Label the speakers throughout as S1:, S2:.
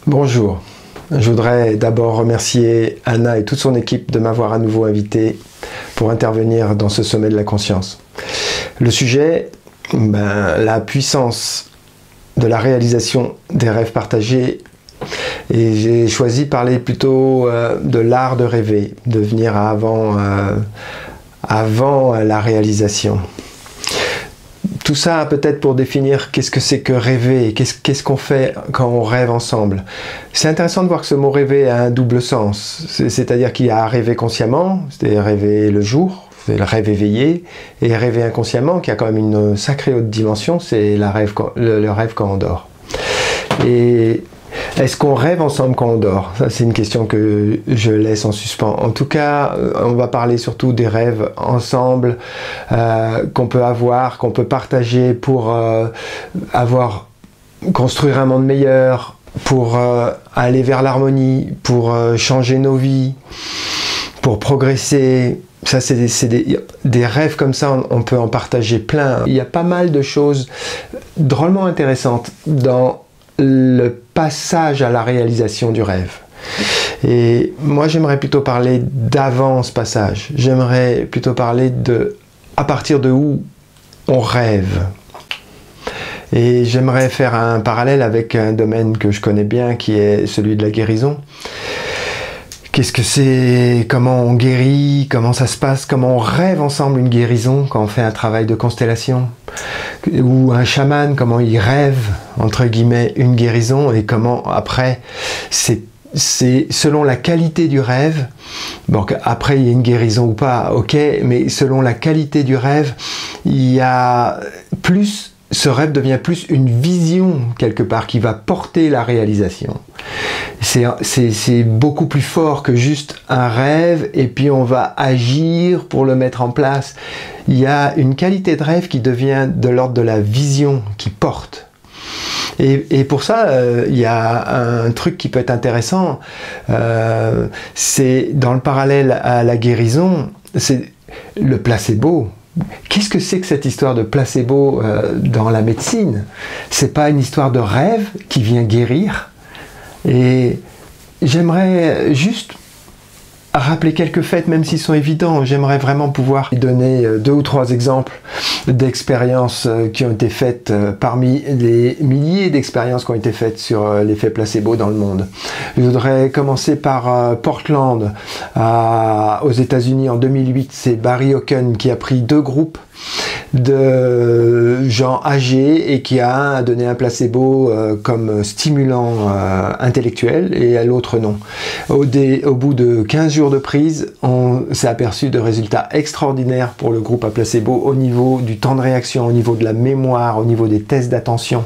S1: Bonjour, je voudrais d'abord remercier Anna et toute son équipe de m'avoir à nouveau invité pour intervenir dans ce sommet de la conscience. Le sujet, la puissance de la réalisation des rêves partagés, et j'ai choisi de parler plutôt de l'art de rêver, de venir avant la réalisation. Tout ça peut-être pour définir qu'est-ce que c'est que rêver, qu'est-ce qu'on fait quand on rêve ensemble. C'est intéressant de voir que ce mot rêver a un double sens, c'est-à-dire qu'il y a rêver consciemment, c'est-à-dire rêver le jour, c'est le rêve éveillé, et rêver inconsciemment qui a quand même une sacrée haute dimension, c'est le rêve quand on dort. Et est-ce qu'on rêve ensemble quand on dort? Ça, c'est une question que je laisse en suspens. En tout cas, on va parler surtout des rêves ensemble qu'on peut avoir, qu'on peut partager pour construire un monde meilleur, pour aller vers l'harmonie, pour changer nos vies, pour progresser. Ça, c'est des rêves comme ça, on peut en partager plein. Il y a pas mal de choses drôlement intéressantes dans le passage à la réalisation du rêve. Et moi, j'aimerais plutôt parler d'avant ce passage. J'aimerais plutôt parler de à partir de où on rêve. Et j'aimerais faire un parallèle avec un domaine que je connais bien, qui est celui de la guérison. Qu'est-ce que c'est? Comment on guérit? Comment ça se passe? Comment on rêve ensemble une guérison quand on fait un travail de constellation? Ou un chaman, comment il rêve, entre guillemets, une guérison, et comment après, c'est selon la qualité du rêve, bon, après il y a une guérison ou pas, ok, mais selon la qualité du rêve, il y a plus, ce rêve devient plus une vision quelque part qui va porter la réalisation. C'est beaucoup plus fort que juste un rêve et puis on va agir pour le mettre en place. Il y a une qualité de rêve qui devient de l'ordre de la vision qui porte. Et pour ça, il y a un truc qui peut être intéressant, c'est dans le parallèle à la guérison, c'est le placebo. Qu'est-ce que c'est que cette histoire de placebo dans la médecine? C'est pas une histoire de rêve qui vient guérir. Et j'aimerais juste rappeler quelques faits, même s'ils sont évidents. J'aimerais vraiment pouvoir donner 2 ou 3 exemples d'expériences qui ont été faites parmi les milliers d'expériences qui ont été faites sur l'effet placebo dans le monde. Je voudrais commencer par Portland, aux États-Unis en 2008. C'est Barry Hawken qui a pris 2 groupes de gens âgés et qui a donné un placebo comme stimulant intellectuel et à l'autre non. Au bout de 15 jours de prise, on s'est aperçu de résultats extraordinaires pour le groupe à placebo au niveau du temps de réaction, au niveau de la mémoire, au niveau des tests d'attention.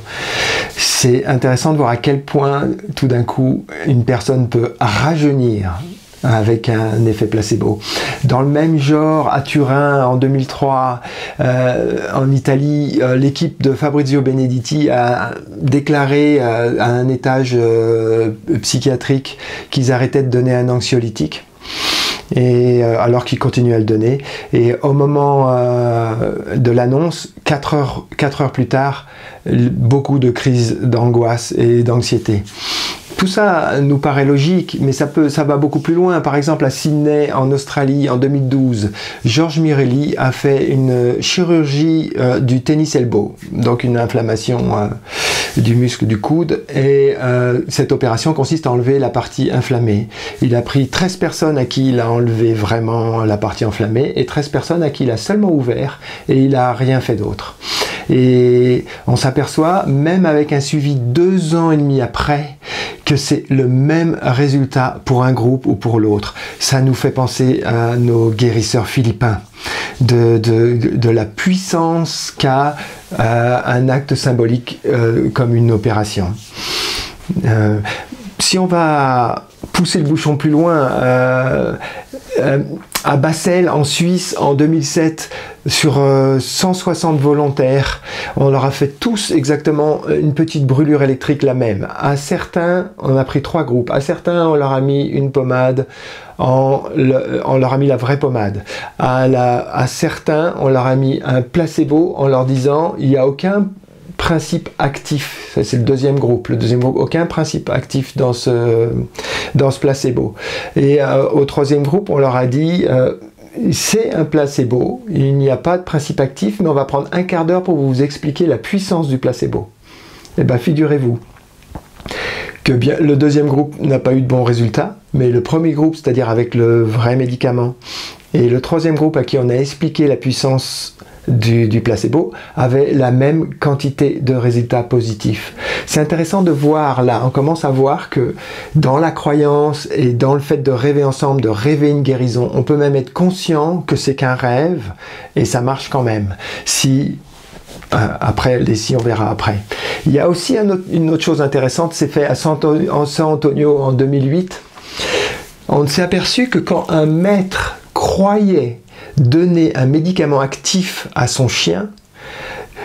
S1: C'est intéressant de voir à quel point tout d'un coup une personne peut rajeunir avec un effet placebo. Dans le même genre, à Turin, en 2003, en Italie, l'équipe de Fabrizio Benedetti a déclaré à un étage psychiatrique qu'ils arrêtaient de donner un anxiolytique. Et alors qu'ils continuaient à le donner. Et au moment de l'annonce, 4 heures plus tard, beaucoup de crises d'angoisse et d'anxiété. Tout ça nous paraît logique, mais ça va beaucoup plus loin. Par exemple, à Sydney, en Australie, en 2012, George Mirelli a fait une chirurgie du tennis elbow, donc une inflammation du muscle du coude, et cette opération consiste à enlever la partie inflammée. Il a pris 13 personnes à qui il a enlevé vraiment la partie inflammée, et 13 personnes à qui il a seulement ouvert, et il n'a rien fait d'autre. Et on s'aperçoit, même avec un suivi 2 ans et demi après, que c'est le même résultat pour un groupe ou pour l'autre. Ça nous fait penser à nos guérisseurs philippins, de la puissance qu'a un acte symbolique comme une opération. Si on va pousser le bouchon plus loin, à Basel, en Suisse, en 2007, sur 160 volontaires, on leur a fait tous exactement une petite brûlure électrique la même. À certains, on a pris 3 groupes. À certains, on leur a mis une pommade, on leur a mis la vraie pommade. À certains, on leur a mis un placebo en leur disant il n'y a aucun principe actif. C'est le deuxième groupe. Le deuxième groupe, aucun principe actif dans ce placebo. Et au troisième groupe, on leur a dit c'est un placebo, il n'y a pas de principe actif, mais on va prendre un quart d'heure pour vous expliquer la puissance du placebo. Eh bien, figurez-vous que bien, le deuxième groupe n'a pas eu de bons résultats, mais le premier groupe, c'est-à-dire avec le vrai médicament, et le troisième groupe à qui on a expliqué la puissance du placebo, avait la même quantité de résultats positifs. C'est intéressant de voir là, on commence à voir que dans la croyance et dans le fait de rêver ensemble, de rêver une guérison, on peut même être conscient que c'est qu'un rêve et ça marche quand même. Si après, les si, on verra après. Il y a aussi une autre chose intéressante, c'est fait à San Antonio en 2008. On s'est aperçu que quand un maître croyait donner un médicament actif à son chien,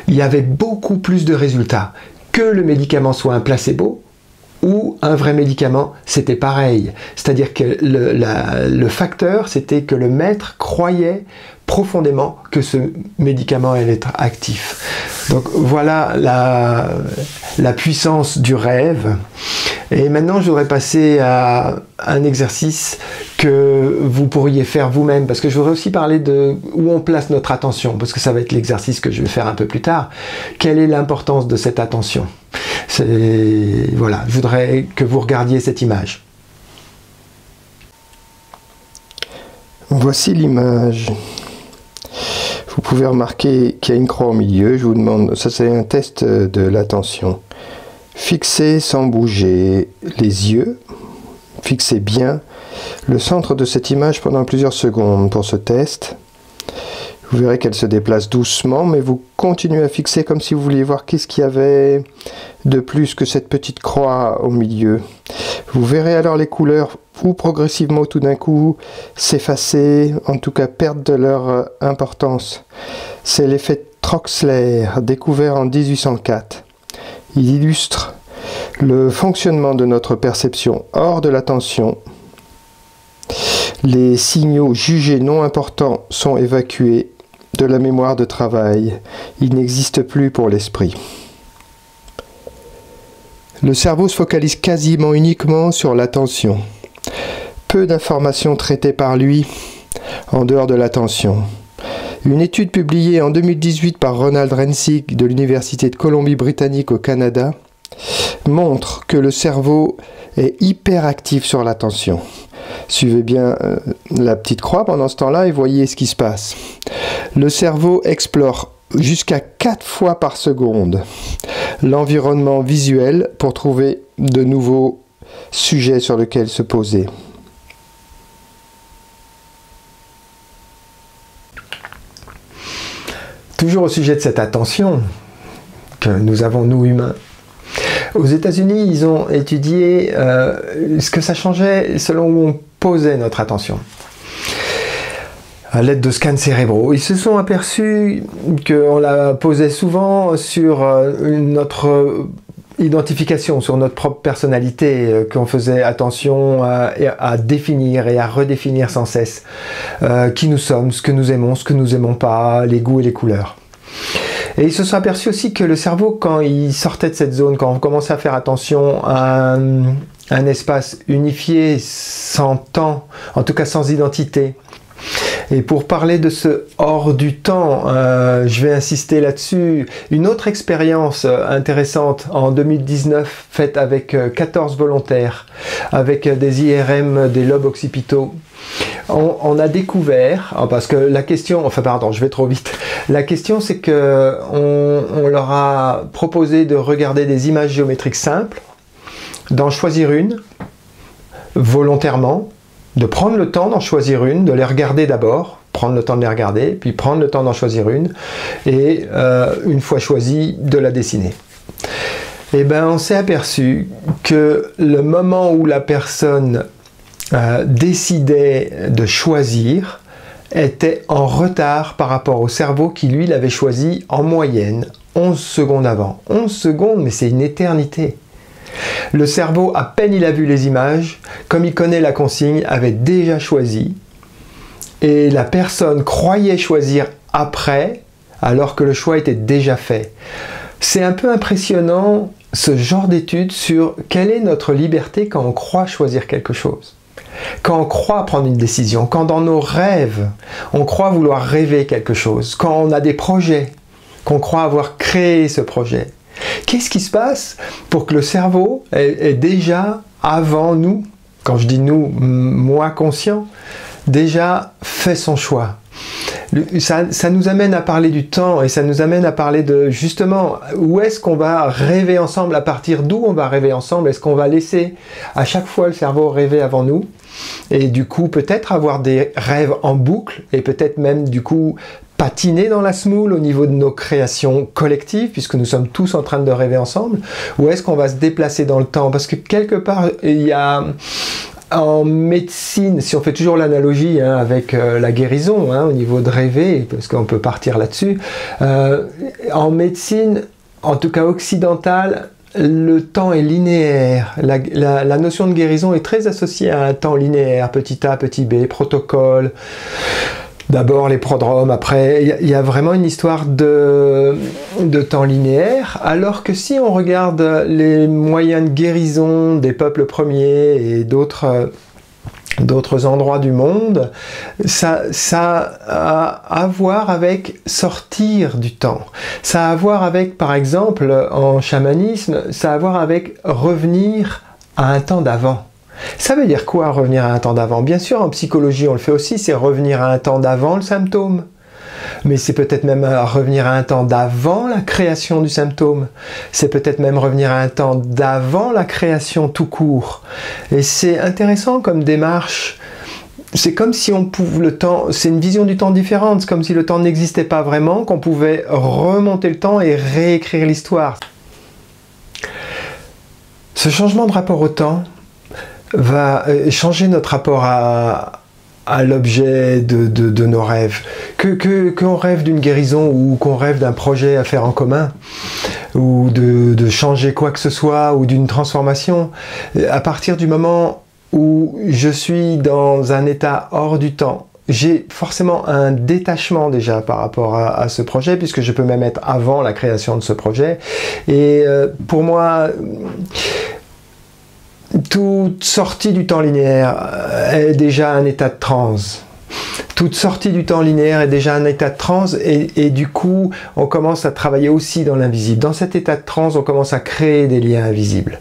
S1: il y avait beaucoup plus de résultats. Que le médicament soit un placebo ou un vrai médicament, c'était pareil. C'est-à-dire que le facteur, c'était que le maître croyait profondément que ce médicament allait être actif. Donc voilà la puissance du rêve. Et maintenant, je voudrais passer à un exercice que vous pourriez faire vous-même, parce que je voudrais aussi parler de où on place notre attention, parce que ça va être l'exercice que je vais faire un peu plus tard. Quelle est l'importance de cette attention? Voilà, je voudrais que vous regardiez cette image.
S2: Voici l'image. Vous pouvez remarquer qu'il y a une croix au milieu. Je vous demande, ça c'est un test de l'attention. Fixez sans bouger les yeux. Fixez bien le centre de cette image pendant plusieurs secondes pour ce test. Vous verrez qu'elle se déplace doucement, mais vous continuez à fixer comme si vous vouliez voir qu'est-ce qu'il y avait de plus que cette petite croix au milieu. Vous verrez alors les couleurs ou progressivement tout d'un coup s'effacer, en tout cas perdre de leur importance. C'est l'effet Troxler, découvert en 1804. Il illustre le fonctionnement de notre perception hors de l'attention. Les signaux jugés non importants sont évacués de la mémoire de travail. Ils n'existent plus pour l'esprit. Le cerveau se focalise quasiment uniquement sur l'attention. Peu d'informations traitées par lui en dehors de l'attention. Une étude publiée en 2018 par Ronald Rensig de l'Université de Colombie-Britannique au Canada montre que le cerveau est hyperactif sur l'attention. Suivez bien la petite croix pendant ce temps-là et voyez ce qui se passe. Le cerveau explore jusqu'à 4 fois par seconde l'environnement visuel pour trouver de nouveaux sujets sur lesquels se poser.
S1: Toujours au sujet de cette attention que nous avons, nous humains. Aux États-Unis, ils ont étudié ce que ça changeait selon où on posait notre attention. À l'aide de scans cérébraux, ils se sont aperçus qu'on la posait souvent sur notre identification, sur notre propre personnalité, qu'on faisait attention à définir et à redéfinir sans cesse qui nous sommes, ce que nous aimons pas, les goûts et les couleurs. Et ils se sont aperçus aussi que le cerveau, quand il sortait de cette zone, quand on commençait à faire attention à un espace unifié, sans temps, en tout cas sans identité. Et pour parler de ce hors du temps, je vais insister là-dessus. Une autre expérience intéressante en 2019, faite avec 14 volontaires, avec des IRM des lobes occipitaux. On a découvert, parce que la question, enfin pardon, je vais trop vite. La question, c'est que on leur a proposé de regarder des images géométriques simples, d'en choisir une, volontairement, de prendre le temps d'en choisir une, de les regarder d'abord, prendre le temps de les regarder, puis prendre le temps d'en choisir une, et une fois choisie, de la dessiner. Et bien, on s'est aperçu que le moment où la personne décidait de choisir était en retard par rapport au cerveau qui, lui, l'avait choisi en moyenne 11 secondes avant. 11 secondes, mais c'est une éternité. Le cerveau, à peine il a vu les images, comme il connaît la consigne, avait déjà choisi. Et la personne croyait choisir après, alors que le choix était déjà fait. C'est un peu impressionnant ce genre d'étude sur quelle est notre liberté quand on croit choisir quelque chose. Quand on croit prendre une décision, quand dans nos rêves, on croit vouloir rêver quelque chose, quand on a des projets, qu'on croit avoir créé ce projet. Qu'est-ce qui se passe pour que le cerveau est déjà avant nous, quand je dis nous, moi conscient, déjà fait son choix? Ça nous amène à parler du temps et ça nous amène à parler de justement où est-ce qu'on va rêver ensemble, à partir d'où on va rêver ensemble. Est-ce qu'on va laisser à chaque fois le cerveau rêver avant nous et du coup peut-être avoir des rêves en boucle et peut-être même du coup patiner dans la semoule au niveau de nos créations collectives puisque nous sommes tous en train de rêver ensemble, ou est-ce qu'on va se déplacer dans le temps? Parce que quelque part il y a en médecine, si on fait toujours l'analogie avec la guérison, au niveau de rêver, parce qu'on peut partir là-dessus, en médecine, en tout cas occidentale, le temps est linéaire. La notion de guérison est très associée à un temps linéaire, petit a, petit b, protocole. D'abord les prodromes, après, il y a vraiment une histoire de temps linéaire, alors que si on regarde les moyens de guérison des peuples premiers et d'autres endroits du monde, ça a à voir avec sortir du temps. Ça a à voir avec, par exemple, en chamanisme, ça a à voir avec revenir à un temps d'avant. Ça veut dire quoi, revenir à un temps d'avant? Bien sûr, en psychologie, on le fait aussi, c'est revenir à un temps d'avant le symptôme. Mais c'est peut-être même revenir à un temps d'avant la création du symptôme. C'est peut-être même revenir à un temps d'avant la création tout court. Et c'est intéressant comme démarche. C'est comme si on pouvait le temps, c'est une vision du temps différente, c'est comme si le temps n'existait pas vraiment, qu'on pouvait remonter le temps et réécrire l'histoire. Ce changement de rapport au temps va changer notre rapport à l'objet de nos rêves. Qu'on rêve d'une guérison ou qu'on rêve d'un projet à faire en commun, ou de changer quoi que ce soit, ou d'une transformation, à partir du moment où je suis dans un état hors du temps, j'ai forcément un détachement déjà par rapport à ce projet, puisque je peux même être avant la création de ce projet. Et pour moi, toute sortie du temps linéaire est déjà un état de transe. Toute sortie du temps linéaire est déjà un état de transe et du coup, on commence à travailler aussi dans l'invisible. Dans cet état de transe, on commence à créer des liens invisibles.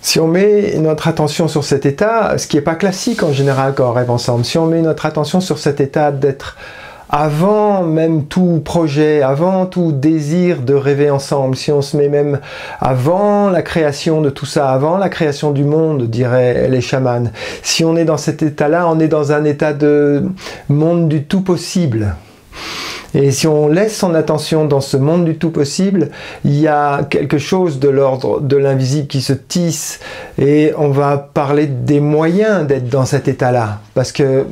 S1: Si on met notre attention sur cet état, ce qui n'est pas classique en général quand on rêve ensemble, si on met notre attention sur cet état d'être avant même tout projet, avant tout désir de rêver ensemble, si on se met même avant la création de tout ça, avant la création du monde, diraient les chamans, si on est dans cet état-là, on est dans un état de monde du tout possible. Et si on laisse son attention dans ce monde du tout possible, il y a quelque chose de l'ordre de l'invisible qui se tisse et on va parler des moyens d'être dans cet état-là. Parce que,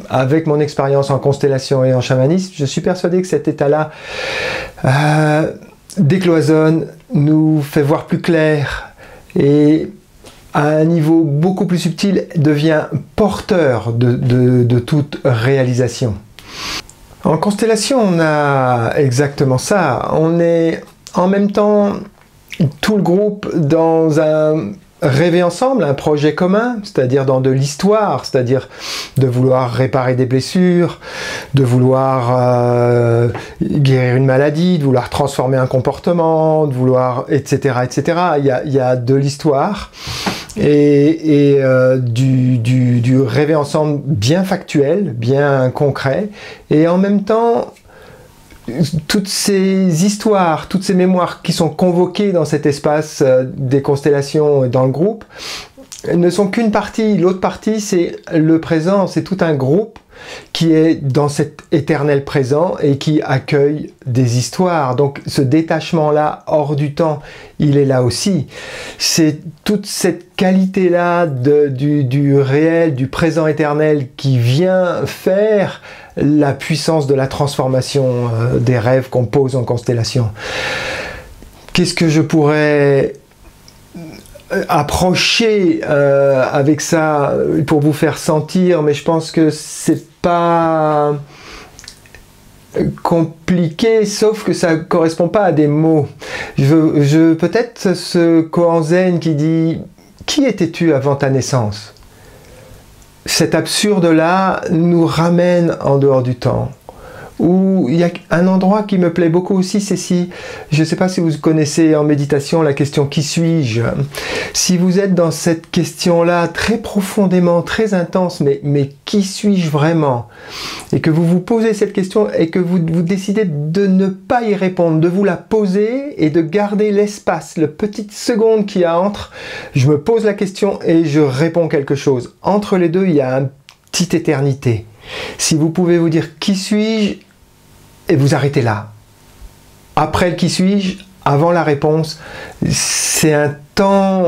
S1: avec mon expérience en constellation et en chamanisme, je suis persuadé que cet état-là décloisonne, nous fait voir plus clair et à un niveau beaucoup plus subtil devient porteur de toute réalisation. En constellation, on a exactement ça. On est en même temps tout le groupe dans un rêver ensemble, un projet commun, c'est-à-dire dans de l'histoire, c'est-à-dire de vouloir réparer des blessures, de vouloir guérir une maladie, de vouloir transformer un comportement, de vouloir, etc., etc. Il y a de l'histoire et du rêver ensemble bien factuel, bien concret, et en même temps toutes ces histoires, toutes ces mémoires qui sont convoquées dans cet espace des constellations et dans le groupe ne sont qu'une partie. L'autre partie, c'est le présent, c'est tout un groupe qui est dans cet éternel présent et qui accueille des histoires. Donc ce détachement-là, hors du temps, il est là aussi. C'est toute cette qualité-là du réel, du présent éternel qui vient faire la puissance de la transformation des rêves qu'on pose en constellation. Qu'est-ce que je pourrais approcher avec ça pour vous faire sentir, mais je pense que c'est pas compliqué, sauf que ça ne correspond pas à des mots. Peut-être ce koan zen qui dit « Qui étais-tu avant ta naissance ?» Cet absurde-là nous ramène en dehors du temps. Où il y a un endroit qui me plaît beaucoup aussi, c'est si, je ne sais pas si vous connaissez en méditation la question « Qui suis-je ?» Si vous êtes dans cette question-là très profondément, très intense, mais qui suis-je vraiment? Et que vous vous posez cette question et que vous décidez de ne pas y répondre, de vous la poser et de garder l'espace, le petite seconde qu'il y a entre « Je me pose la question et je réponds quelque chose ». Entre les deux, il y a une petite éternité. Si vous pouvez vous dire « Qui suis-je ?» et vous arrêtez là. Après le « Qui suis-je ?» avant la réponse, c'est un temps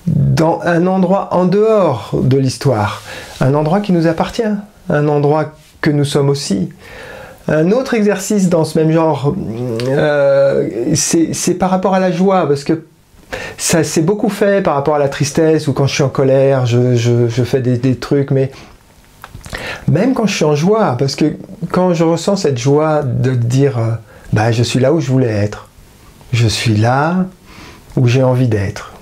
S1: dans un endroit en dehors de l'histoire, un endroit qui nous appartient, un endroit que nous sommes aussi. Un autre exercice dans ce même genre, c'est par rapport à la joie, parce que ça s'est beaucoup fait par rapport à la tristesse, ou quand je suis en colère, je fais des trucs, mais même quand je suis en joie, parce que quand je ressens cette joie de dire bah, je suis là où je voulais être, je suis là où j'ai envie d'être,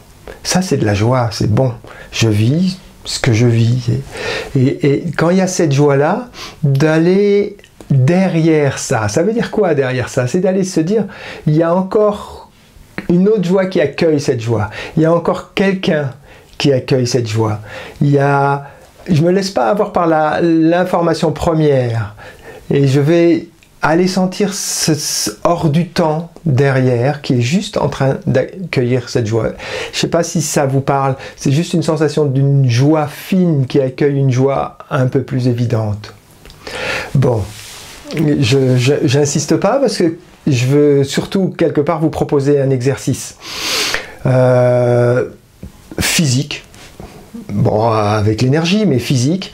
S1: ça c'est de la joie, c'est bon, je vis ce que je vis, et quand il y a cette joie là, d'aller derrière ça veut dire quoi derrière ça? C'est d'aller se dire, il y a encore une autre joie qui accueille cette joie, il y a encore quelqu'un qui accueille cette joie, je ne me laisse pas avoir par l'information première et je vais aller sentir ce hors du temps derrière qui est juste en train d'accueillir cette joie. Je ne sais pas si ça vous parle, c'est juste une sensation d'une joie fine qui accueille une joie un peu plus évidente. Bon, je n'insiste pas parce que je veux surtout quelque part vous proposer un exercice physique. Bon, avec l'énergie, mais physique,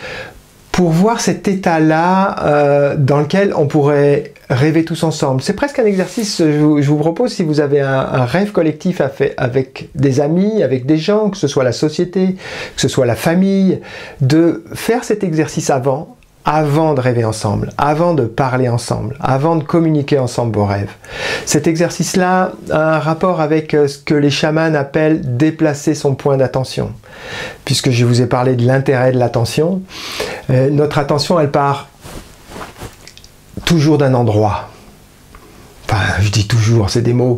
S1: pour voir cet état-là dans lequel on pourrait rêver tous ensemble. C'est presque un exercice, je vous propose, si vous avez un rêve collectif à faire avec des amis, avec des gens, que ce soit la société, que ce soit la famille, de faire cet exercice avant de rêver ensemble, avant de parler ensemble, avant de communiquer ensemble vos rêves. Cet exercice-là a un rapport avec ce que les chamans appellent déplacer son point d'attention. Puisque je vous ai parlé de l'intérêt de l'attention, notre attention, elle part toujours d'un endroit. Enfin, je dis toujours, c'est des mots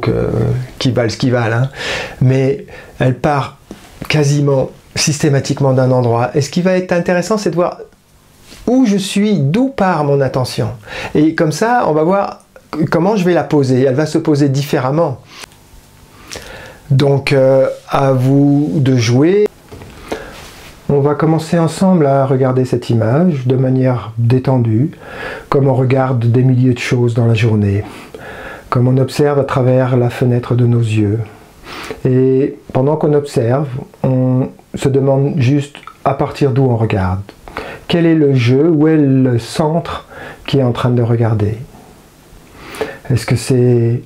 S1: qui valent ce qu'ils valent, hein. Mais elle part quasiment systématiquement d'un endroit. Et ce qui va être intéressant, c'est de voir où je suis, d'où part mon attention. Et comme ça, on va voir comment je vais la poser. Elle va se poser différemment. Donc, à vous de jouer. On va commencer ensemble à regarder cette image de manière détendue, comme on regarde des milliers de choses dans la journée, comme on observe à travers la fenêtre de nos yeux. Et pendant qu'on observe, on se demande juste à partir d'où on regarde. Quel est le jeu, où est le centre qui est en train de regarder? Est-ce que c'est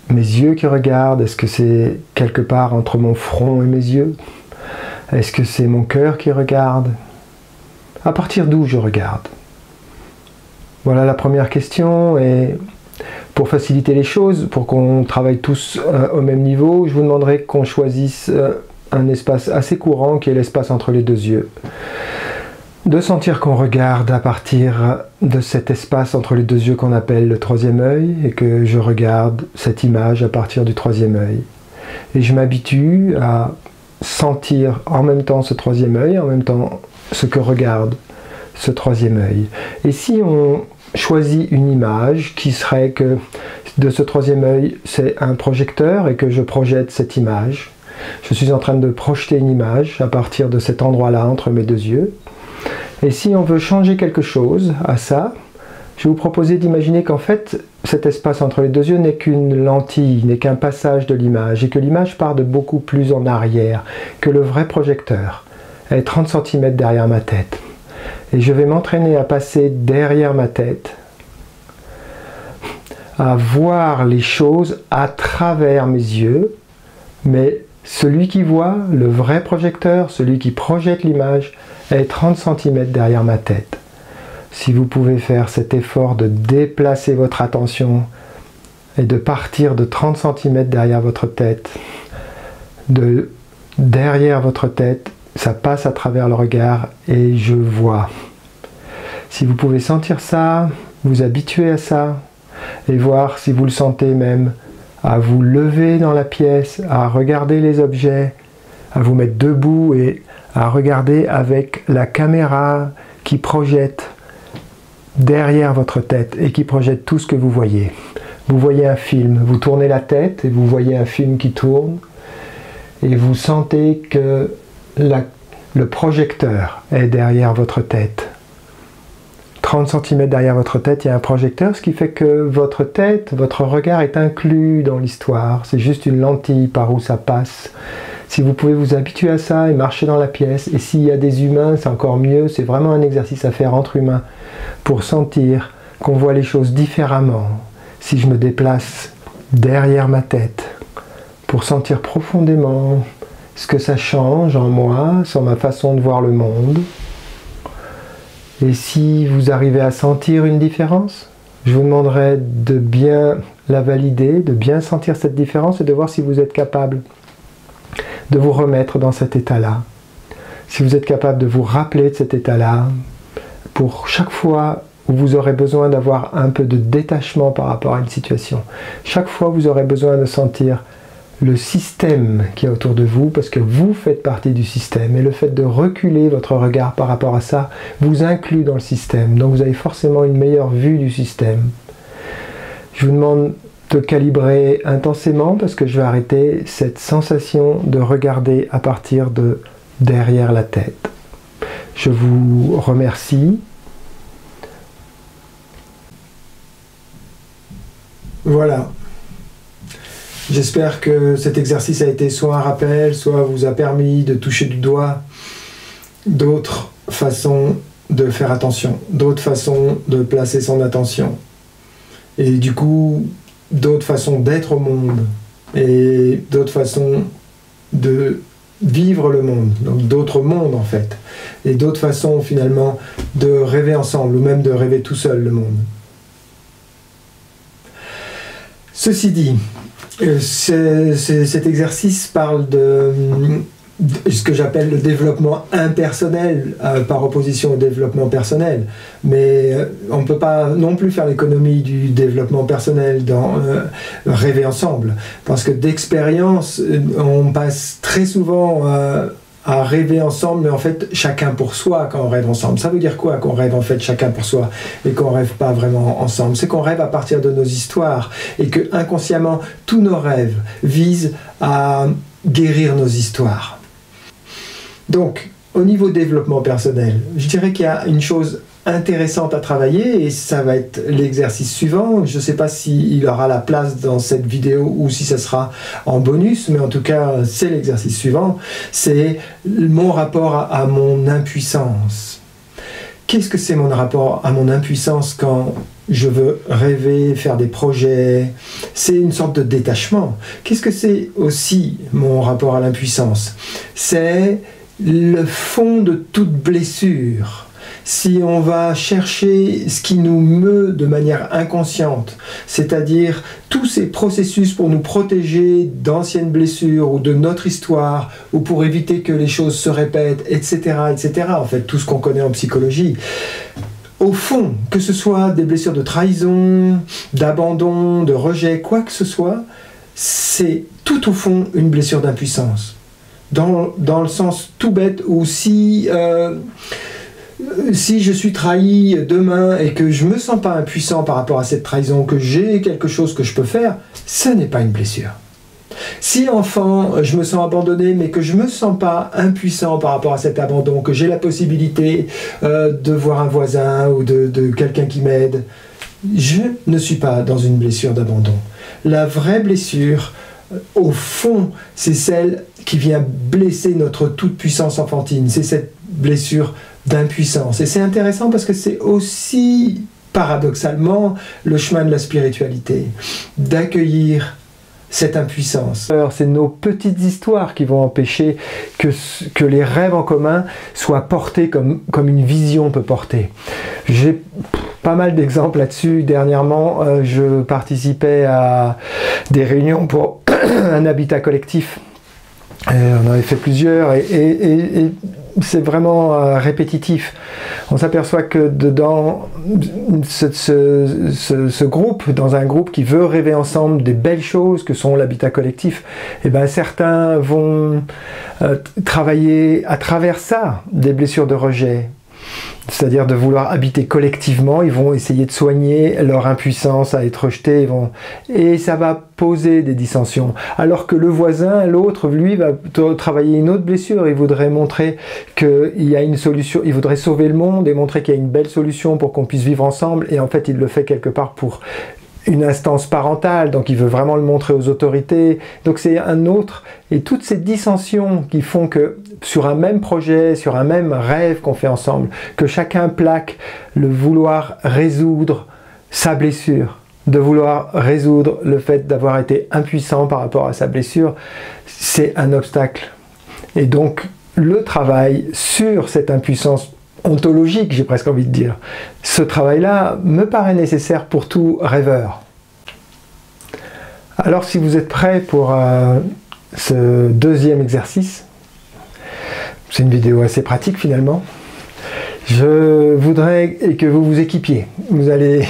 S1: mes yeux qui regardent? Est-ce que c'est quelque part entre mon front et mes yeux? Est-ce que c'est mon cœur qui regarde? À partir d'où je regarde? Voilà la première question, et pour faciliter les choses, pour qu'on travaille tous au même niveau, je vous demanderai qu'on choisisse un espace assez courant qui est l'espace entre les deux yeux. De sentir qu'on regarde à partir de cet espace entre les deux yeux qu'on appelle le troisième œil, et que je regarde cette image à partir du troisième œil. Et je m'habitue à sentir en même temps ce troisième œil, en même temps ce que regarde ce troisième œil. Et si on choisit une image qui serait que de ce troisième œil, c'est un projecteur et que je projette cette image, je suis en train de projeter une image à partir de cet endroit-là entre mes deux yeux. Et si on veut changer quelque chose à ça, je vais vous proposer d'imaginer qu'en fait, cet espace entre les deux yeux n'est qu'une lentille, n'est qu'un passage de l'image, et que l'image part de beaucoup plus en arrière, que le vrai projecteur est 30 cm derrière ma tête. Et je vais m'entraîner à passer derrière ma tête, à voir les choses à travers mes yeux, mais celui qui voit, le vrai projecteur, celui qui projette l'image, est 30 cm derrière ma tête. si vous pouvez faire cet effort de déplacer votre attention et de partir de 30 cm derrière votre tête, derrière votre tête, ça passe à travers le regard et je vois. Si vous pouvez sentir ça, vous habituer à ça et voir si vous le sentez même, à vous lever dans la pièce, à regarder les objets, à vous mettre debout et à regarder avec la caméra qui projette derrière votre tête et qui projette tout ce que vous voyez. Vous voyez un film, vous tournez la tête et vous voyez un film qui tourne et vous sentez que le projecteur est derrière votre tête. 30 cm derrière votre tête, il y a un projecteur, ce qui fait que votre tête, votre regard est inclus dans l'histoire. C'est juste une lentille par où ça passe. Si vous pouvez vous habituer à ça et marcher dans la pièce, et s'il y a des humains, c'est encore mieux, c'est vraiment un exercice à faire entre humains pour sentir qu'on voit les choses différemment. Si je me déplace derrière ma tête, pour sentir profondément ce que ça change en moi, sur ma façon de voir le monde. Et si vous arrivez à sentir une différence, je vous demanderai de bien la valider, de bien sentir cette différence et de voir si vous êtes capable de vous remettre dans cet état-là. Si vous êtes capable de vous rappeler de cet état-là, pour chaque fois où vous aurez besoin d'avoir un peu de détachement par rapport à une situation, chaque fois vous aurez besoin de sentir le système qui est autour de vous, parce que vous faites partie du système, et le fait de reculer votre regard par rapport à ça vous inclut dans le système, donc vous avez forcément une meilleure vue du système. Je vous demande de calibrer intensément, parce que je vais arrêter cette sensation de regarder à partir de derrière la tête. Je vous remercie. Voilà. J'espère que cet exercice a été soit un rappel, soit vous a permis de toucher du doigt d'autres façons de faire attention, d'autres façons de placer son attention. Et du coup, d'autres façons d'être au monde, et d'autres façons de vivre le monde, donc d'autres mondes en fait, et d'autres façons finalement de rêver ensemble, ou même de rêver tout seul le monde. Ceci dit, cet exercice parle de ce que j'appelle le développement impersonnel par opposition au développement personnel. Mais on ne peut pas non plus faire l'économie du développement personnel dans rêver ensemble. Parce que d'expérience, on passe très souvent à rêver ensemble, mais en fait chacun pour soi quand on rêve ensemble. Ça veut dire quoi qu'on rêve en fait chacun pour soi et qu'on rêve pas vraiment ensemble? C'est qu'on rêve à partir de nos histoires et que inconsciemment tous nos rêves visent à guérir nos histoires. Donc au niveau développement personnel, je dirais qu'il y a une chose intéressante à travailler et ça va être l'exercice suivant. Je ne sais pas s'il aura la place dans cette vidéo ou si ça sera en bonus, mais en tout cas c'est l'exercice suivant, c'est mon rapport à mon impuissance. Qu'est-ce que c'est mon rapport à mon impuissance quand je veux rêver, faire des projets? C'est une sorte de détachement. Qu'est-ce que c'est aussi mon rapport à l'impuissance? C'est le fond de toute blessure. Si on va chercher ce qui nous meut de manière inconsciente, c'est-à-dire tous ces processus pour nous protéger d'anciennes blessures ou de notre histoire, ou pour éviter que les choses se répètent, etc., etc., en fait, tout ce qu'on connaît en psychologie, au fond, que ce soit des blessures de trahison, d'abandon, de rejet, quoi que ce soit, c'est tout au fond une blessure d'impuissance. Dans le sens tout bête où si je suis trahi demain et que je ne me sens pas impuissant par rapport à cette trahison, que j'ai quelque chose que je peux faire, ce n'est pas une blessure. Si enfant, je me sens abandonné, mais que je ne me sens pas impuissant par rapport à cet abandon, que j'ai la possibilité de voir un voisin ou de quelqu'un qui m'aide, je ne suis pas dans une blessure d'abandon. La vraie blessure, au fond, c'est celle qui vient blesser notre toute-puissance enfantine. C'est cette blessure d'impuissance. Et c'est intéressant parce que c'est aussi, paradoxalement, le chemin de la spiritualité. D'accueillir cette impuissance. C'est nos petites histoires qui vont empêcher que les rêves en commun soient portés comme une vision peut porter. J'ai pas mal d'exemples là-dessus. Dernièrement, je participais à des réunions pour un habitat collectif. On en avait fait plusieurs et c'est vraiment répétitif. On s'aperçoit que dans ce groupe, dans un groupe qui veut rêver ensemble des belles choses que sont l'habitat collectif, eh ben, certains vont travailler à travers ça, des blessures de rejet. C'est-à-dire de vouloir habiter collectivement, ils vont essayer de soigner leur impuissance à être rejetés, et ça va poser des dissensions. Alors que le voisin, l'autre, lui, va travailler une autre blessure, il voudrait montrer qu'il y a une solution, il voudrait sauver le monde et montrer qu'il y a une belle solution pour qu'on puisse vivre ensemble, et en fait il le fait quelque part pour une instance parentale, donc il veut vraiment le montrer aux autorités, donc c'est un autre, et toutes ces dissensions qui font que sur un même projet, sur un même rêve qu'on fait ensemble, que chacun plaque le vouloir résoudre sa blessure, de vouloir résoudre le fait d'avoir été impuissant par rapport à sa blessure, c'est un obstacle. Et donc le travail sur cette impuissance ontologique, j'ai presque envie de dire. Ce travail-là me paraît nécessaire pour tout rêveur. Alors si vous êtes prêts pour ce deuxième exercice, c'est une vidéo assez pratique finalement, je voudrais que vous vous équipiez. Vous allez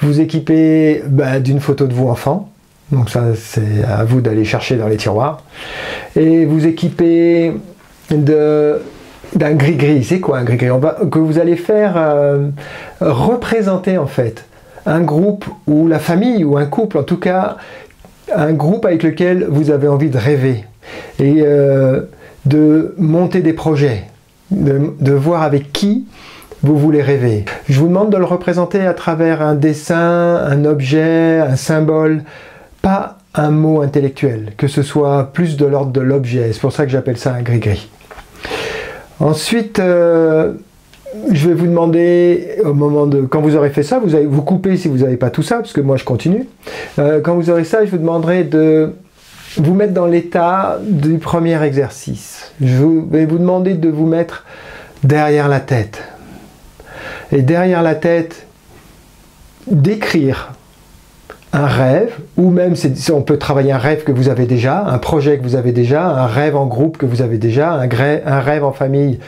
S1: vous équiper d'une photo de vous enfant, donc ça c'est à vous d'aller chercher dans les tiroirs, et vous équiper d'un gris-gris. C'est quoi un gris-gris? Que vous allez faire représenter en fait un groupe ou la famille ou un couple, en tout cas un groupe avec lequel vous avez envie de rêver et de monter des projets, de voir avec qui vous voulez rêver. Je vous demande de le représenter à travers un dessin, un objet, un symbole, pas un mot intellectuel, que ce soit plus de l'ordre de l'objet. C'est pour ça que j'appelle ça un gris-gris. Ensuite, je vais vous demander, au moment de, quand vous aurez fait ça, vous allez vous couper si vous n'avez pas tout ça, parce que moi je continue. Quand vous aurez ça, je vous demanderai de vous mettre dans l'état du premier exercice. Je vais vous demander de vous mettre derrière la tête. Et derrière la tête, d'écrire un rêve, ou même on peut travailler un rêve que vous avez déjà, un projet que vous avez déjà, un rêve en groupe que vous avez déjà, un rêve en famille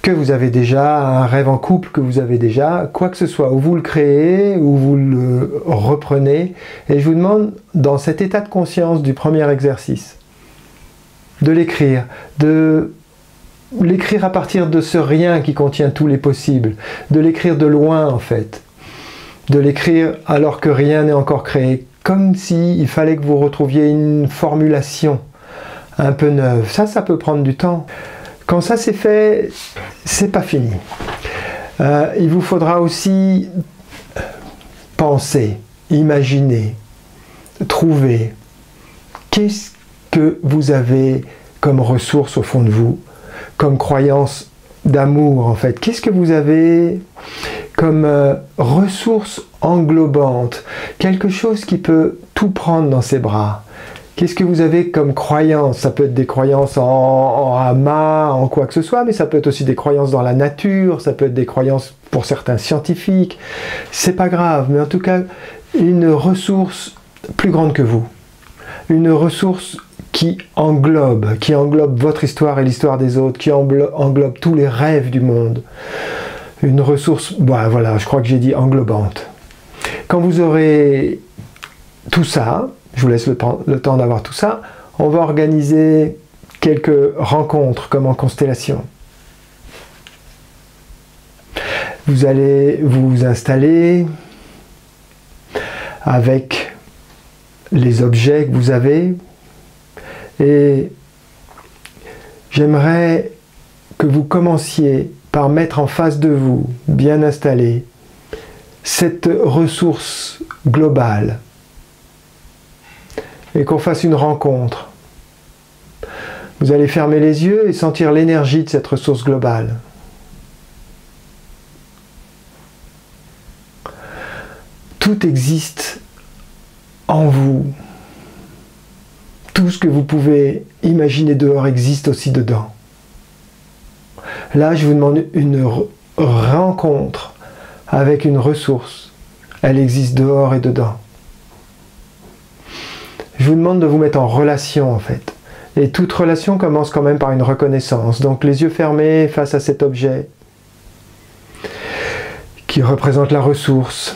S1: que vous avez déjà, un rêve en couple que vous avez déjà, quoi que ce soit, ou vous le créez, ou vous le reprenez, et je vous demande, dans cet état de conscience du premier exercice, de l'écrire à partir de ce rien qui contient tous les possibles, de l'écrire de loin en fait, de l'écrire alors que rien n'est encore créé, comme s'il fallait que vous retrouviez une formulation un peu neuve. Ça peut prendre du temps. Quand ça c'est fait, c'est pas fini. Il vous faudra aussi penser, imaginer, trouver. Qu'est-ce que vous avez comme ressource au fond de vous, comme croyance d'amour en fait? Qu'est-ce que vous avez comme ressource englobante, quelque chose qui peut tout prendre dans ses bras? Qu'est-ce que vous avez comme croyance? Ça peut être des croyances en amas, en quoi que ce soit, mais ça peut être aussi des croyances dans la nature, ça peut être des croyances pour certains scientifiques. C'est pas grave, mais en tout cas, une ressource plus grande que vous. Une ressource qui englobe votre histoire et l'histoire des autres, qui englobe tous les rêves du monde. Une ressource, voilà, je crois que j'ai dit englobante. Quand vous aurez tout ça, je vous laisse le temps d'avoir tout ça, on va organiser quelques rencontres comme en constellation. Vous allez vous installer avec les objets que vous avez et j'aimerais que vous commenciez par mettre en face de vous, bien installé, cette ressource globale et qu'on fasse une rencontre. Vous allez fermer les yeux et sentir l'énergie de cette ressource globale. Tout existe en vous. tout ce que vous pouvez imaginer dehors existe aussi dedans. Là, je vous demande une rencontre avec une ressource. Elle existe dehors et dedans. Je vous demande de vous mettre en relation en fait. Et toute relation commence quand même par une reconnaissance. Donc les yeux fermés face à cet objet qui représente la ressource.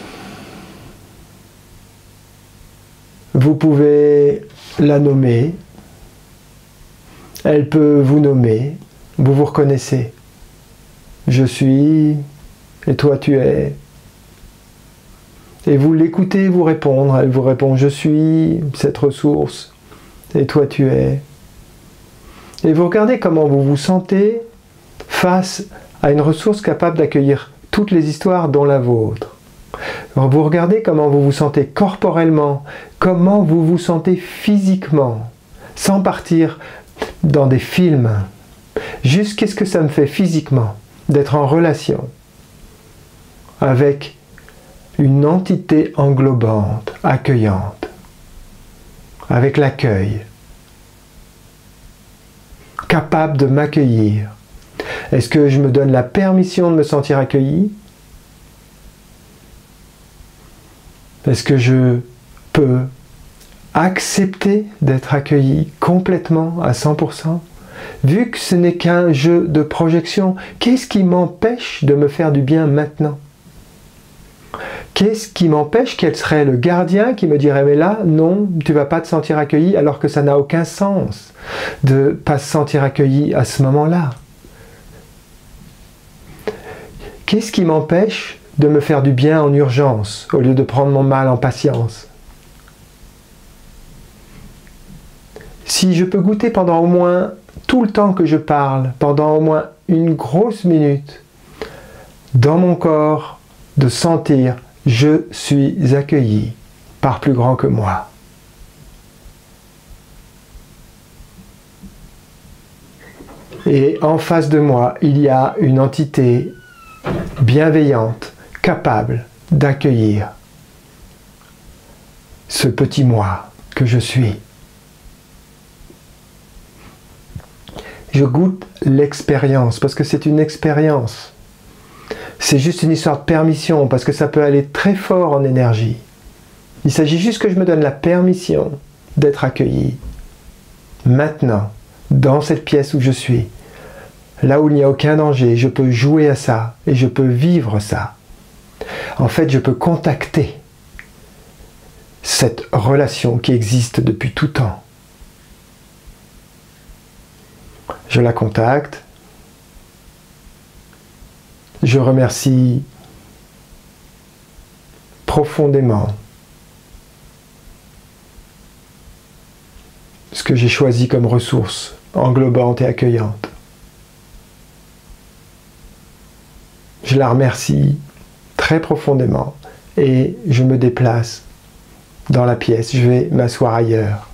S1: Vous pouvez la nommer. Elle peut vous nommer. Vous vous reconnaissez. Je suis et toi tu es. Et vous l'écoutez vous répondre. Elle vous répond je suis cette ressource et toi tu es. Et vous regardez comment vous vous sentez face à une ressource capable d'accueillir toutes les histoires dont la vôtre. Alors vous regardez comment vous vous sentez corporellement, comment vous vous sentez physiquement, sans partir dans des films. Juste qu'est-ce que ça me fait physiquement d'être en relation avec une entité englobante, accueillante, avec l'accueil, capable de m'accueillir. Est-ce que je me donne la permission de me sentir accueilli? Est-ce que je peux accepter d'être accueilli complètement à 100%? Vu que ce n'est qu'un jeu de projection, qu'est-ce qui m'empêche de me faire du bien maintenant? Qu'est-ce qui m'empêche? Quel serait le gardien qui me dirait mais là, non, tu ne vas pas te sentir accueilli, alors que ça n'a aucun sens de ne pas se sentir accueilli à ce moment-là? Qu'est-ce qui m'empêche de me faire du bien en urgence au lieu de prendre mon mal en patience? Si je peux goûter pendant au moins tout le temps que je parle, pendant au moins une grosse minute, dans mon corps, de sentir je suis accueilli par plus grand que moi. Et en face de moi, il y a une entité bienveillante, capable d'accueillir ce petit moi que je suis. Je goûte l'expérience, parce que c'est une expérience. C'est juste une histoire de permission, parce que ça peut aller très fort en énergie. Il s'agit juste que je me donne la permission d'être accueilli. Maintenant, dans cette pièce où je suis, là où il n'y a aucun danger, je peux jouer à ça, et je peux vivre ça. En fait, je peux contacter cette relation qui existe depuis tout temps. Je la contacte. Je remercie profondément ce que j'ai choisi comme ressource englobante et accueillante. Je la remercie très profondément et je me déplace dans la pièce. Je vais m'asseoir ailleurs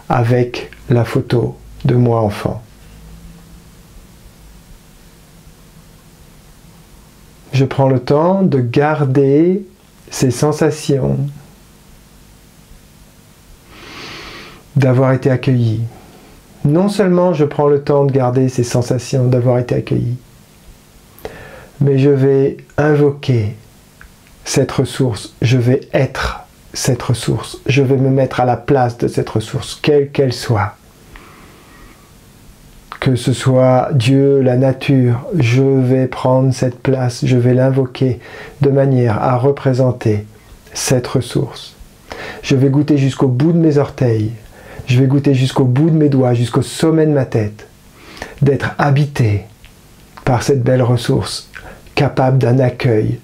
S1: avec la photo de moi enfant. Je prends le temps de garder ces sensations d'avoir été accueilli. Non seulement je prends le temps de garder ces sensations d'avoir été accueilli, mais je vais invoquer cette ressource, je vais être cette ressource, je vais me mettre à la place de cette ressource, quelle qu'elle soit. Que ce soit Dieu, la nature, je vais prendre cette place, je vais l'invoquer de manière à représenter cette ressource. Je vais goûter jusqu'au bout de mes orteils, je vais goûter jusqu'au bout de mes doigts, jusqu'au sommet de ma tête, d'être habité par cette belle ressource, capable d'un accueil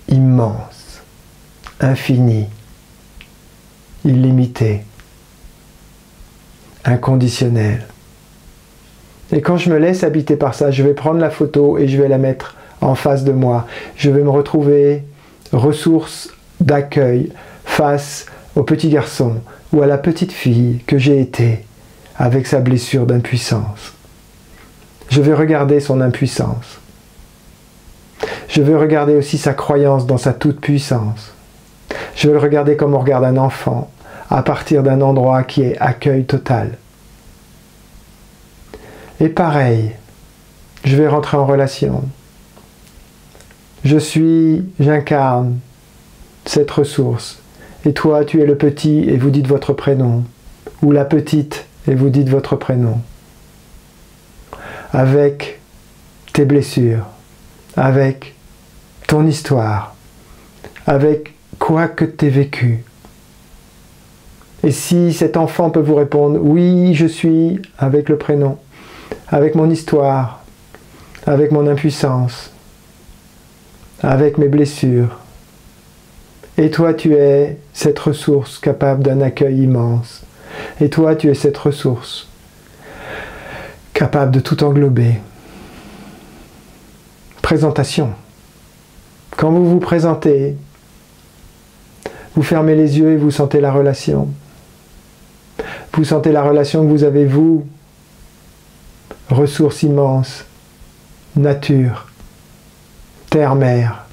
S1: immense, infini, illimité, inconditionnel. Et quand je me laisse habiter par ça, je vais prendre la photo et je vais la mettre en face de moi. Je vais me retrouver ressource d'accueil face au petit garçon ou à la petite fille que j'ai été avec sa blessure d'impuissance. Je vais regarder son impuissance. Je vais regarder aussi sa croyance dans sa toute-puissance. Je vais le regarder comme on regarde un enfant à partir d'un endroit qui est accueil total. Et pareil, je vais rentrer en relation. J'incarne cette ressource. Et toi, tu es le petit et vous dites votre prénom. Ou la petite et vous dites votre prénom. Avec tes blessures, avec ton histoire, avec quoi que tu aies vécu. Et si cet enfant peut vous répondre, oui, je suis, avec le prénom, avec mon histoire, avec mon impuissance, avec mes blessures. Et toi, tu es cette ressource capable d'un accueil immense. Et toi, tu es cette ressource capable de tout englober. Présentation. Quand vous vous présentez, vous fermez les yeux et vous sentez la relation. Vous sentez la relation que vous avez, vous, ressource immense, nature, terre-mère,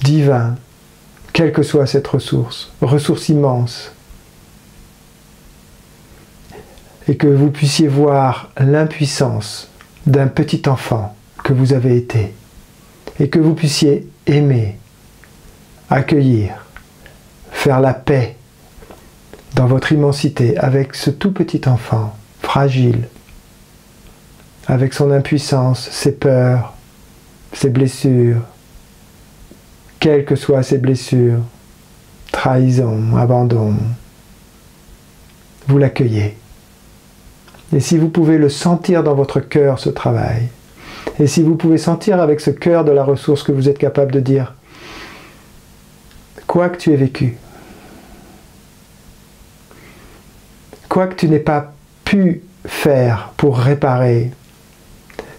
S1: divin, quelle que soit cette ressource immense. Et que vous puissiez voir l'impuissance d'un petit enfant que vous avez été. Et que vous puissiez aimer, accueillir, faire la paix dans votre immensité avec ce tout petit enfant, fragile, avec son impuissance, ses peurs, ses blessures, quelles que soient ces blessures, trahison, abandon, vous l'accueillez. Et si vous pouvez le sentir dans votre cœur, ce travail, et si vous pouvez sentir avec ce cœur de la ressource que vous êtes capable de dire, quoi que tu aies vécu, quoi que tu n'aies pas pu faire pour réparer,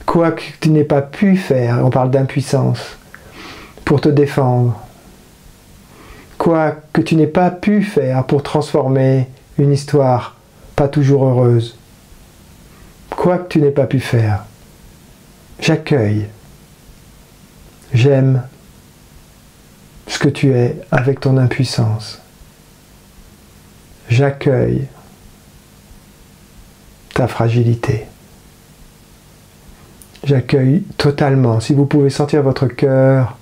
S1: quoi que tu n'aies pas pu faire, on parle d'impuissance, pour te défendre, quoi que tu n'aies pas pu faire pour transformer une histoire pas toujours heureuse, quoi que tu n'aies pas pu faire, j'accueille, j'aime ce que tu es avec ton impuissance. J'accueille ta fragilité. J'accueille totalement. Si vous pouvez sentir votre cœur,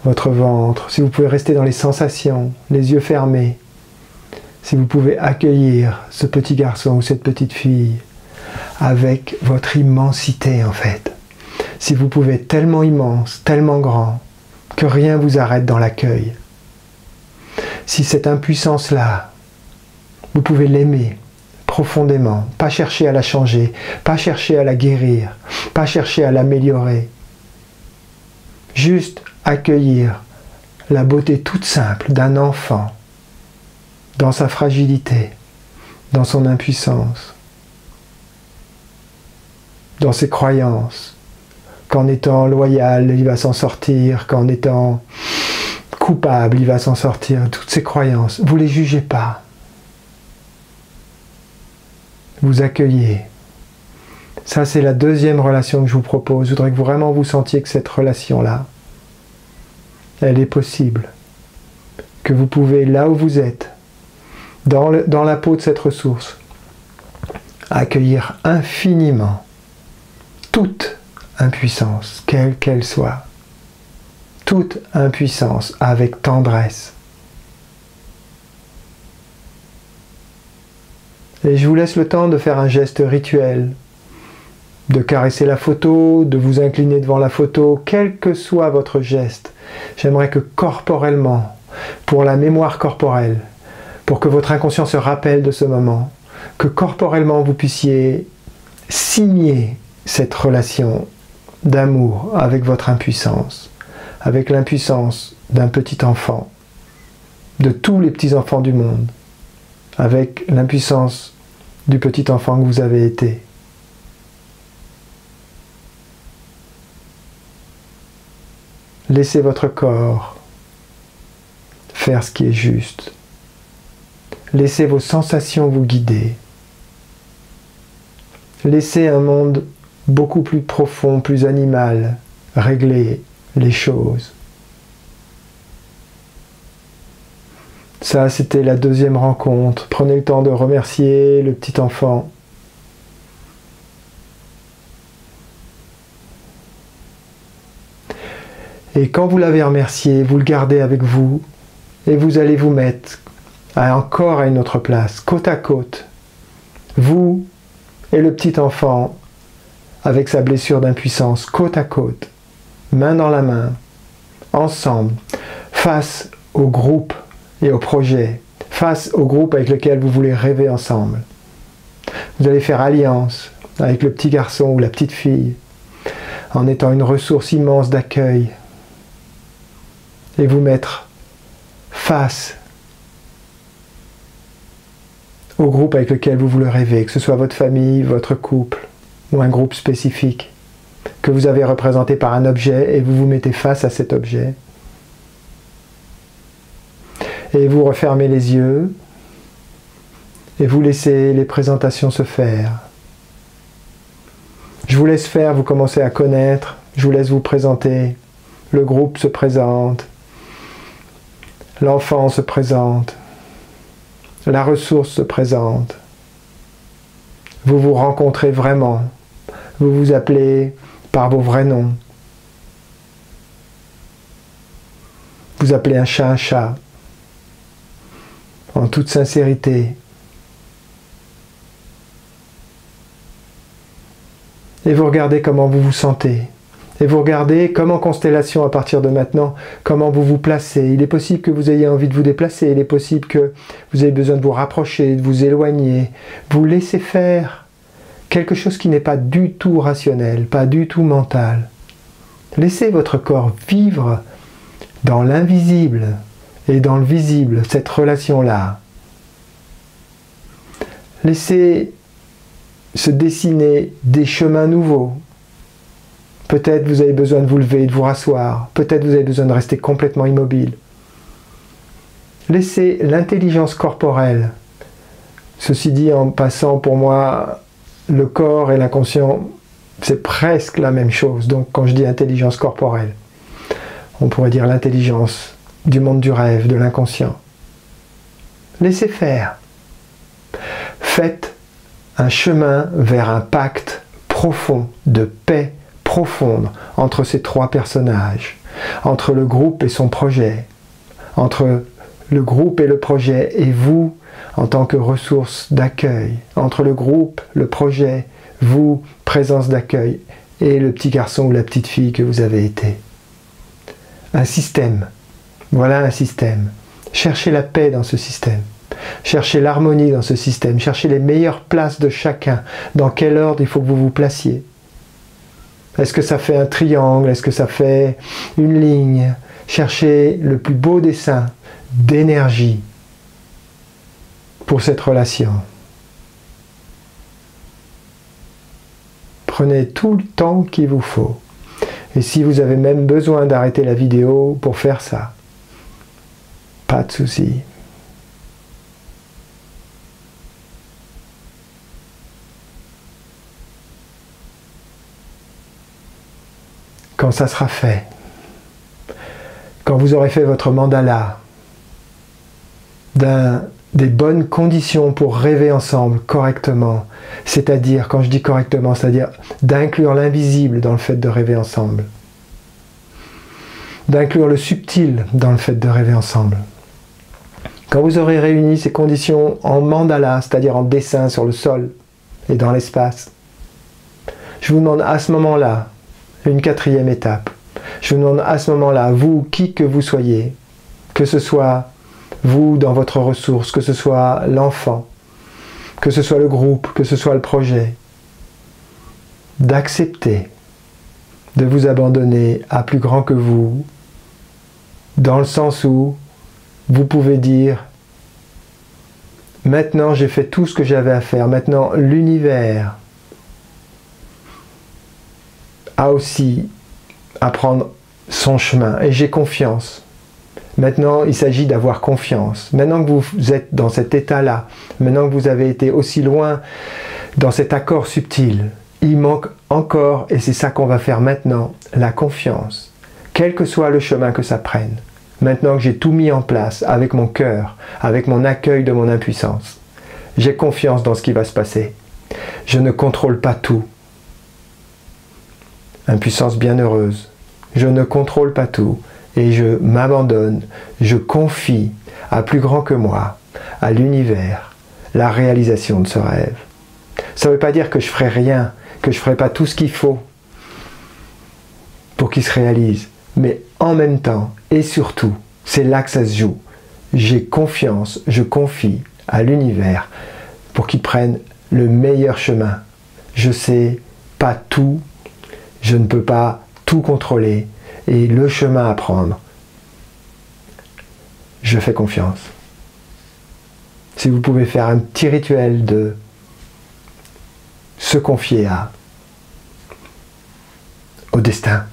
S1: votre ventre, si vous pouvez rester dans les sensations, les yeux fermés, si vous pouvez accueillir ce petit garçon ou cette petite fille avec votre immensité en fait. Si vous pouvez être tellement immense, tellement grand, que rien vous arrête dans l'accueil. Si cette impuissance-là, vous pouvez l'aimer profondément, pas chercher à la changer, pas chercher à la guérir, pas chercher à l'améliorer. Juste accueillir la beauté toute simple d'un enfant dans sa fragilité, dans son impuissance, dans ses croyances, qu'en étant loyal, il va s'en sortir, qu'en étant coupable, il va s'en sortir. Toutes ces croyances, vous ne les jugez pas. Vous accueillez. Ça, c'est la deuxième relation que je vous propose. Je voudrais que vraiment vous sentiez que cette relation-là, elle est possible. Que vous pouvez, là où vous êtes, dans la peau de cette ressource, accueillir infiniment toute impuissance, quelle qu'elle soit. Toute impuissance avec tendresse. Et je vous laisse le temps de faire un geste rituel, de caresser la photo, de vous incliner devant la photo, quel que soit votre geste. J'aimerais que corporellement, pour la mémoire corporelle, pour que votre inconscient se rappelle de ce moment, que corporellement vous puissiez signer cette relation d'amour avec votre impuissance, avec l'impuissance d'un petit enfant, de tous les petits enfants du monde, avec l'impuissance du petit enfant que vous avez été. Laissez votre corps faire ce qui est juste. Laissez vos sensations vous guider. Laissez un monde beaucoup plus profond, plus animal, régler les choses. Ça, c'était la deuxième rencontre. Prenez le temps de remercier le petit enfant. Et quand vous l'avez remercié, vous le gardez avec vous et vous allez vous mettre encore à une autre place, côte à côte. Vous et le petit enfant avec sa blessure d'impuissance, côte à côte, main dans la main, ensemble, face au groupe et au projet, face au groupe avec lequel vous voulez rêver ensemble. Vous allez faire alliance avec le petit garçon ou la petite fille en étant une ressource immense d'accueil et vous mettre face au groupe avec lequel vous voulez rêver, que ce soit votre famille, votre couple ou un groupe spécifique que vous avez représenté par un objet et vous vous mettez face à cet objet. Et vous refermez les yeux et vous laissez les présentations se faire. Je vous laisse faire, vous commencez à connaître, je vous laisse vous présenter. Le groupe se présente, l'enfant se présente, la ressource se présente. Vous vous rencontrez vraiment, vous vous appelez par vos vrais noms. Vous appelez un chat, en toute sincérité. Et vous regardez comment vous vous sentez. Et vous regardez comme en constellation à partir de maintenant, comment vous vous placez. Il est possible que vous ayez envie de vous déplacer, il est possible que vous ayez besoin de vous rapprocher, de vous éloigner. Vous laissez faire quelque chose qui n'est pas du tout rationnel, pas du tout mental. Laissez votre corps vivre dans l'invisible et dans le visible, cette relation-là. Laissez se dessiner des chemins nouveaux. Peut-être vous avez besoin de vous lever et de vous rasseoir. Peut-être vous avez besoin de rester complètement immobile. Laissez l'intelligence corporelle. Ceci dit, en passant, pour moi, le corps et l'inconscient, c'est presque la même chose. Donc quand je dis intelligence corporelle, on pourrait dire l'intelligence du monde du rêve, de l'inconscient. Laissez faire. Faites un chemin vers un pacte profond de paix profonde entre ces trois personnages, entre le groupe et son projet, entre le groupe et le projet et vous en tant que ressource d'accueil, entre le groupe, le projet, vous, présence d'accueil, et le petit garçon ou la petite fille que vous avez été. Un système. Voilà un système. Cherchez la paix dans ce système. Cherchez l'harmonie dans ce système. Cherchez les meilleures places de chacun. Dans quel ordre il faut que vous vous placiez. Est-ce que ça fait un triangle? Est-ce que ça fait une ligne? Cherchez le plus beau dessin d'énergie pour cette relation. Prenez tout le temps qu'il vous faut. Et si vous avez même besoin d'arrêter la vidéo pour faire ça, pas de souci. Quand ça sera fait, quand vous aurez fait votre mandala des bonnes conditions pour rêver ensemble correctement, c'est-à-dire, quand je dis correctement, c'est-à-dire d'inclure l'invisible dans le fait de rêver ensemble, d'inclure le subtil dans le fait de rêver ensemble. Quand vous aurez réuni ces conditions en mandala, c'est-à-dire en dessin sur le sol et dans l'espace, je vous demande à ce moment-là, une quatrième étape. Je vous demande à ce moment-là, vous, qui que vous soyez, que ce soit vous dans votre ressource, que ce soit l'enfant, que ce soit le groupe, que ce soit le projet, d'accepter de vous abandonner à plus grand que vous, dans le sens où vous pouvez dire « Maintenant j'ai fait tout ce que j'avais à faire, maintenant l'univers a aussi à prendre son chemin et j'ai confiance. Maintenant, il s'agit d'avoir confiance. Maintenant que vous êtes dans cet état-là, maintenant que vous avez été aussi loin dans cet accord subtil, il manque encore, et c'est ça qu'on va faire maintenant, la confiance. Quel que soit le chemin que ça prenne, maintenant que j'ai tout mis en place avec mon cœur, avec mon accueil de mon impuissance, j'ai confiance dans ce qui va se passer. Je ne contrôle pas tout. Impuissance bienheureuse. Je ne contrôle pas tout et je m'abandonne, je confie à plus grand que moi, à l'univers, la réalisation de ce rêve. Ça ne veut pas dire que je ferai rien, que je ne ferai pas tout ce qu'il faut pour qu'il se réalise. Mais en même temps, et surtout, c'est là que ça se joue. J'ai confiance, je confie à l'univers pour qu'il prenne le meilleur chemin. Je sais pas tout, je ne peux pas tout contrôler, et le chemin à prendre, je fais confiance. Si vous pouvez faire un petit rituel de se confier au destin.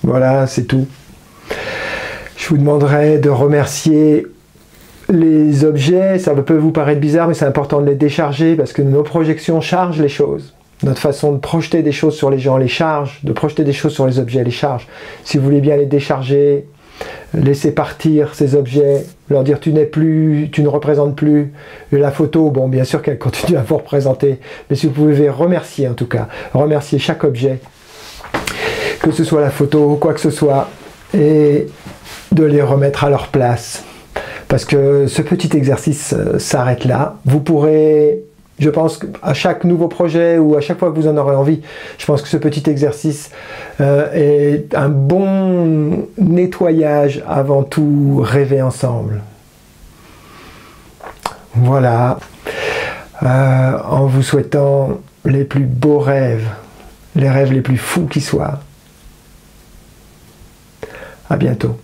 S1: Voilà, c'est tout. Je vous demanderai de remercier les objets. Ça peut vous paraître bizarre, mais c'est important de les décharger parce que nos projections chargent les choses. Notre façon de projeter des choses sur les gens les charge, de projeter des choses sur les objets les charge. Si vous voulez bien les décharger, laisser partir ces objets, leur dire tu n'es plus, tu ne représentes plus. Et la photo, bon, bien sûr qu'elle continue à vous représenter, mais si vous pouvez remercier en tout cas, remercier chaque objet, que ce soit la photo ou quoi que ce soit, et de les remettre à leur place. Parce que ce petit exercice s'arrête là. Vous pourrez, je pense, à chaque nouveau projet ou à chaque fois que vous en aurez envie, je pense que ce petit exercice est un bon nettoyage avant tout rêver ensemble. Voilà. En vous souhaitant les plus beaux rêves, les rêves les plus fous qui soient. À bientôt.